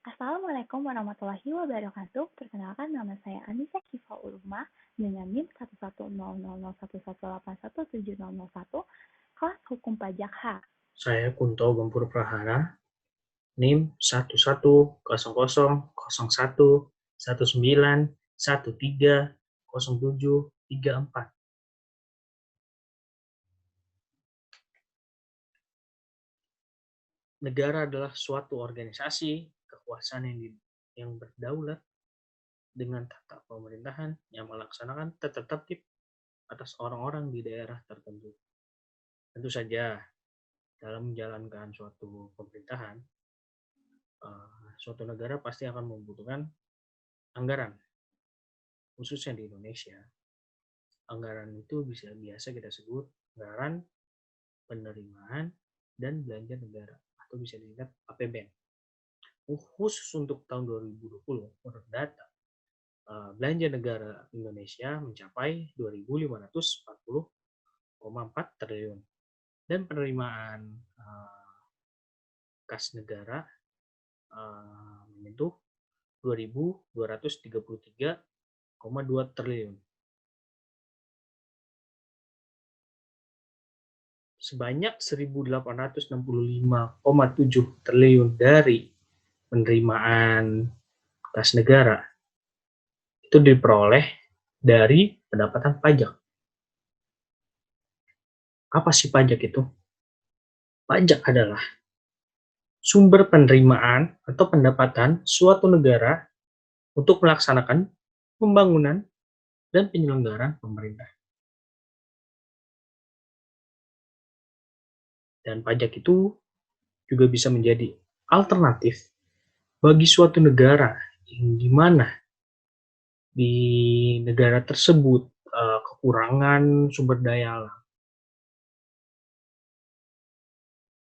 Assalamualaikum warahmatullahi wabarakatuh. Perkenalkan nama saya Anissa Kifa Ulumah dengan NIM 1100011811700 kelas Hukum Pajak H. Saya Kunto Gempur Prahara, NIM 11000119130734. Negara adalah suatu organisasi kekuasaan yang berdaulat dengan tata pemerintahan yang melaksanakan tata tertib atas orang-orang di daerah tertentu. Tentu saja, dalam menjalankan suatu pemerintahan, suatu negara pasti akan membutuhkan anggaran, khususnya di Indonesia. Anggaran itu biasa kita sebut anggaran penerimaan dan belanja negara atau bisa disingkat APBN. Khusus untuk tahun 2020 menurut data belanja negara Indonesia mencapai 2.540,4 triliun dan penerimaan kas negara menyentuh 2.233,2 triliun. Sebanyak 1.865,7 triliun dari penerimaan kas negara itu diperoleh dari pendapatan pajak. Apa sih pajak itu? Pajak adalah sumber penerimaan atau pendapatan suatu negara untuk melaksanakan pembangunan dan penyelenggaraan pemerintah. Dan pajak itu juga bisa menjadi alternatif bagi suatu negara yang di mana di negara tersebut kekurangan sumber daya alam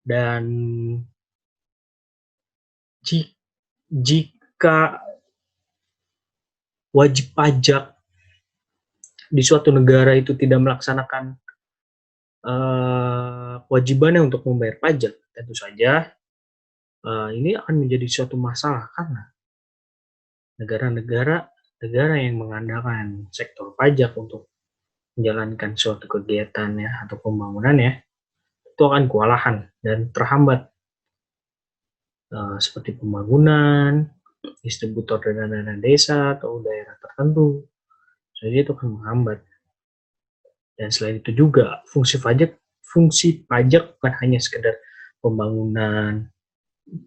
dan jika wajib pajak di suatu negara itu tidak melaksanakan kewajibannya untuk membayar pajak, tentu saja ini akan menjadi suatu masalah karena negara yang mengandalkan sektor pajak untuk menjalankan suatu kegiatannya atau pembangunannya itu akan kewalahan dan terhambat seperti pembangunan, distributor dana desa atau daerah tertentu, jadi itu akan menghambat. Dan selain itu juga fungsi pajak bukan hanya sekedar pembangunan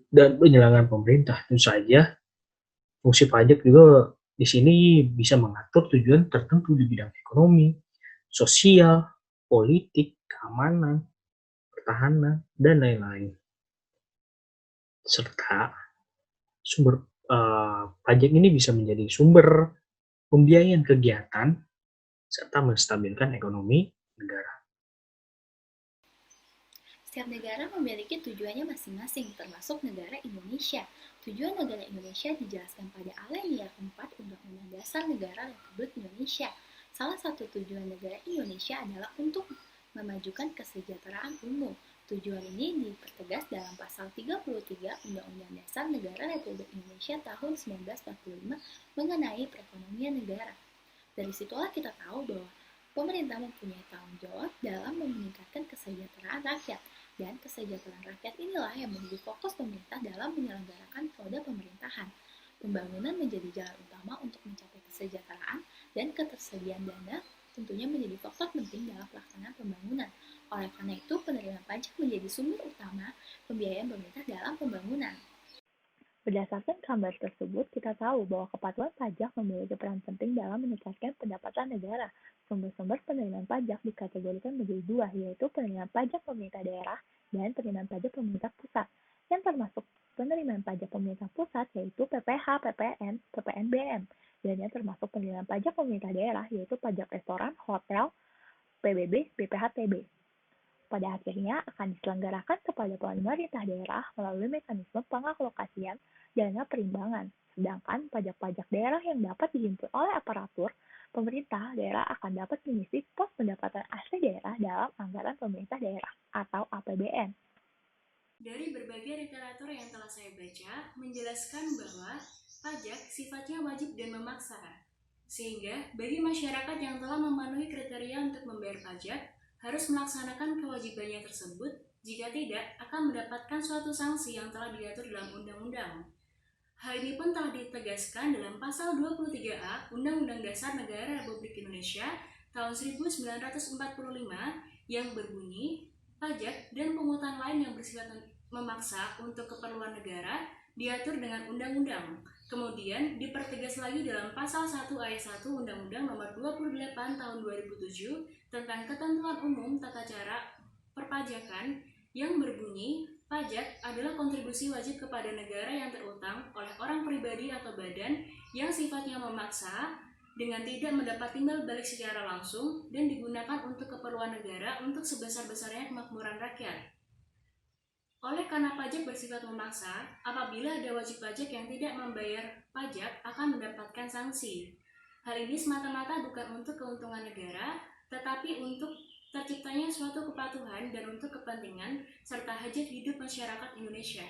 dan penyelenggaraan pemerintah, tentu saja fungsi pajak juga di sini bisa mengatur tujuan tertentu di bidang ekonomi, sosial, politik, keamanan, pertahanan, dan lain-lain. Serta sumber pajak ini bisa menjadi sumber pembiayaan kegiatan serta menstabilkan ekonomi negara. Setiap negara memiliki tujuannya masing-masing, termasuk negara Indonesia. Tujuan negara Indonesia dijelaskan pada Alinea 4 Undang-Undang Dasar Negara Republik Indonesia. Salah satu tujuan negara Indonesia adalah untuk memajukan kesejahteraan umum. Tujuan ini dipertegas dalam pasal 33 Undang-Undang Dasar Negara Republik Indonesia tahun 1945 mengenai perekonomian negara. Dari situlah kita tahu bahwa pemerintah mempunyai tanggung jawab dalam meningkatkan kesejahteraan rakyat, dan kesejahteraan rakyat inilah yang menjadi fokus pemerintah dalam menyelenggarakan roda pemerintahan. Pembangunan menjadi jalan utama untuk mencapai kesejahteraan, dan ketersediaan dana tentunya menjadi faktor penting dalam pelaksanaan pembangunan. Oleh karena itu, penerimaan pajak menjadi sumber utama pembiayaan pemerintah dalam pembangunan. Berdasarkan gambar tersebut, kita tahu bahwa kepatuhan pajak memiliki peran penting dalam meningkatkan pendapatan negara. Sumber-sumber penerimaan pajak dikategorikan menjadi dua, yaitu penerimaan pajak pemerintah daerah dan penerimaan pajak pemerintah pusat. Yang termasuk penerimaan pajak pemerintah pusat yaitu PPH, PPN, PPNBM, dan yang termasuk penerimaan pajak pemerintah daerah yaitu pajak restoran, hotel, PBB, BPHTB. Pada akhirnya akan diselenggarakan kepada pemerintah daerah melalui mekanisme pengalokasian dana perimbangan. Sedangkan pajak-pajak daerah yang dapat dihimpun oleh aparatur pemerintah daerah akan dapat mengisi pos pendapatan asli daerah dalam anggaran pemerintah daerah atau APBN. Dari berbagai literatur yang telah saya baca, menjelaskan bahwa pajak sifatnya wajib dan memaksa. Sehingga, bagi masyarakat yang telah memenuhi kriteria untuk membayar pajak, harus melaksanakan kewajibannya tersebut, jika tidak akan mendapatkan suatu sanksi yang telah diatur dalam undang-undang. Hal ini pun telah ditegaskan dalam pasal 23A Undang-Undang Dasar Negara Republik Indonesia tahun 1945 yang berbunyi, pajak dan pungutan lain yang bersifat memaksa untuk keperluan negara diatur dengan undang-undang. Kemudian dipertegas lagi dalam pasal 1 ayat 1 Undang-Undang Nomor 28 tahun 2007 tentang ketentuan umum tata cara perpajakan yang berbunyi, pajak adalah kontribusi wajib kepada negara yang terutang oleh orang pribadi atau badan yang sifatnya memaksa dengan tidak mendapat timbal balik secara langsung dan digunakan untuk keperluan negara untuk sebesar-besarnya kemakmuran rakyat. Oleh karena pajak bersifat memaksa, apabila ada wajib pajak yang tidak membayar pajak akan mendapatkan sanksi. Hal ini semata-mata bukan untuk keuntungan negara, tetapi untuk terciptanya suatu kepatuhan dan untuk kepentingan serta hajat hidup masyarakat Indonesia.